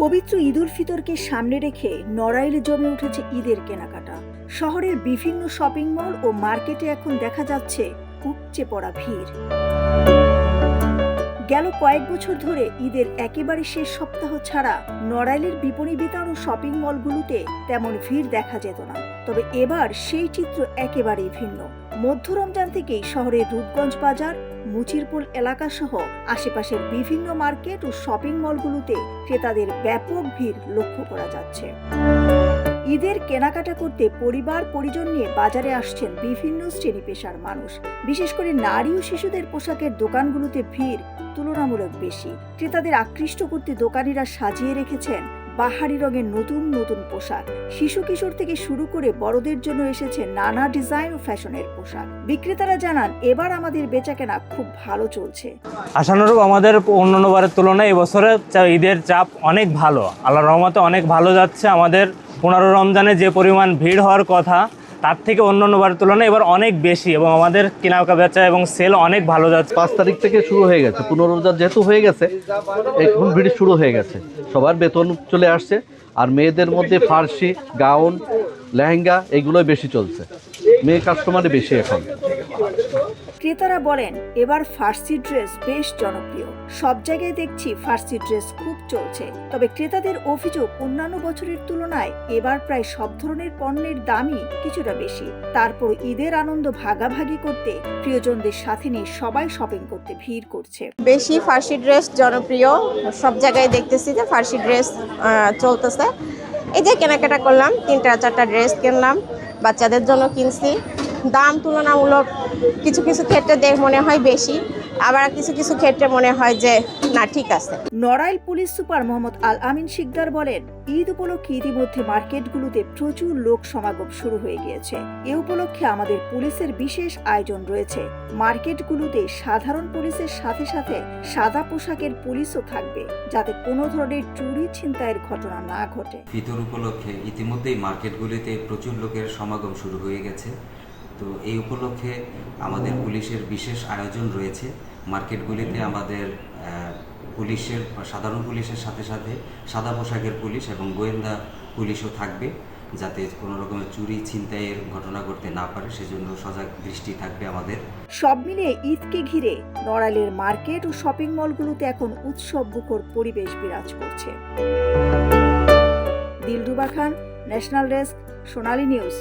পবিত্র ঈদ উল ফিতরকে সামনে রেখে নড়াইলে জমে উঠেছে ঈদের কেনাকাটা। শহরের বিভিন্ন শপিং মল ও মার্কেটে এখন দেখা যাচ্ছে উপচে পড়া ভিড়। গেল কয়েক বছর ধরে ঈদের একেবারে শেষ সপ্তাহ ছাড়া নড়াইলের বিপণী বিতান ও শপিং মলগুলোতে তেমন ভিড় দেখা যেত না। তবে এবার সেই চিত্র একেবারেই ভিন্ন। মধ্য রমজান থেকেই শহরের রূপগঞ্জ বাজার, মুচিরপুল এলাকা সহ আশেপাশের বিভিন্ন মার্কেট ও শপিং মলগুলোতে ক্রেতাদের ব্যাপক ভিড় লক্ষ্য করা যাচ্ছে। ঈদের কেনাকাটা করতে পরিবার পরিজন নিয়ে বাজারে আসছেন বিভিন্ন শ্রেণী পেশার মানুষ। বিশেষ করে নারী ও শিশুদের পোশাকের দোকানগুলোতে ভিড় তুলনামূলক বেশি। ক্রেতাদের আকৃষ্ট করতে দোকানিরা সাজিয়ে রেখেছেন বাহারি রঙের নতুন নতুন পোশাক। শিশু কিশোর থেকে শুরু করে বড়দের জন্য এসেছে নানা ডিজাইন ও ফ্যাশনের পোশাক। বিক্রেতারা জানান, এবার আমাদের বেচাকেনা খুব ভালো চলছে। আশানুরূপ আমাদের অন্যান্য বারের তুলনায় এবছরে ঈদের চাপ অনেক ভালো, আল্লাহর রহমতে অনেক ভালো যাচ্ছে। আমাদের 15 রমজানে যে পরিমাণ ভিড় হওয়ার কথা তার থেকে অন্যান্য বারের তুলনায় এবার অনেক বেশি, এবং আমাদের কেনা বেচা এবং সেল অনেক ভালো যাচ্ছে। 5 তারিখ থেকে শুরু হয়ে গেছে, 15 রমজান যেহেতু হয়ে গেছে এখন ভিড় শুরু হয়ে গেছে। সবার বেতন চলে আসছে, আর মেয়েদের মধ্যে ফার্সি, গাউন, লেহেঙ্গা এগুলোই বেশি চলছে। মেয়ে কাস্টমারই বেশি এখন। ক্রেতারা বলেন, এবার ফার্সি ড্রেস বেশ জনপ্রিয়। সব জায়গায় দেখছি ফার্সি ড্রেস খুব চলছে। তবে ক্রেতাদের অভিযোগ, অন্যান্য বছরের তুলনায় এবার প্রায় সব ধরনের পণ্যের দামই কিছুটা বেশি। তারপর ঈদের আনন্দ ভাগাভাগি করতে প্রিয়জনদের সাথে নিয়ে সবাই শপিং করতে ভিড় করছে। বেশি ফার্সি ড্রেস জনপ্রিয়, সব জায়গায় দেখতেছি যে ফার্সি ড্রেস চলতেছে। এই যে কেনাকাটা করলাম, 3-4টা ড্রেস কিনলাম, বাচ্চাদের জন্য কিনছি। দাম তুলনামূলক কিছু কিছু ক্ষেত্রে মনে হয় বেশি, আবার কিছু কিছু ক্ষেত্রে মনে হয় যে না, ঠিক আছে। নড়াইল পুলিশ সুপার মোহাম্মদ আল আমিন শিকদার বলেন, ঈদ উপলক্ষে ইতিমধ্যে মার্কেটগুলোতে প্রচুর লোক সমাগম শুরু হয়ে গিয়েছে। এ উপলক্ষে আমাদের পুলিশের বিশেষ আয়োজন রয়েছে। মার্কেটগুলোতে সাধারণ পুলিশের সাথে সাথে সাদা পোশাকের পুলিশও থাকবে, যাতে কোনো ধরনের চুরি ছিনতাইয়ের ঘটনা না ঘটে। ফিতর উপলক্ষে ইতিমধ্যেই মার্কেটগুলিতে প্রচুর লোকের সমাগম শুরু হয়ে গেছে। তো এই উপলক্ষে আমাদের পুলিশের বিশেষ আয়োজন রয়েছে। মার্কেটগুলিতে আমাদের সাধারণ পুলিশের সাথে সাথে সাদা পোশাকের পুলিশ এবং গোয়েন্দা পুলিশও থাকবে, যাতে কোনো রকমের চুরি ছিনতাইয়ের ঘটনা ঘটতে না পারে, সেজন্য সজাগ দৃষ্টি থাকবে আমাদের। সব মিলিয়ে ঈদকে ঘিরে নড়াইলের মার্কেট ও শপিং মলগুলোতে এখন উৎসব মুখর পরিবেশ বিরাজ করছে। দিলরুবা খান, ন্যাশনাল ডেস্ক, সোনালী নিউজ।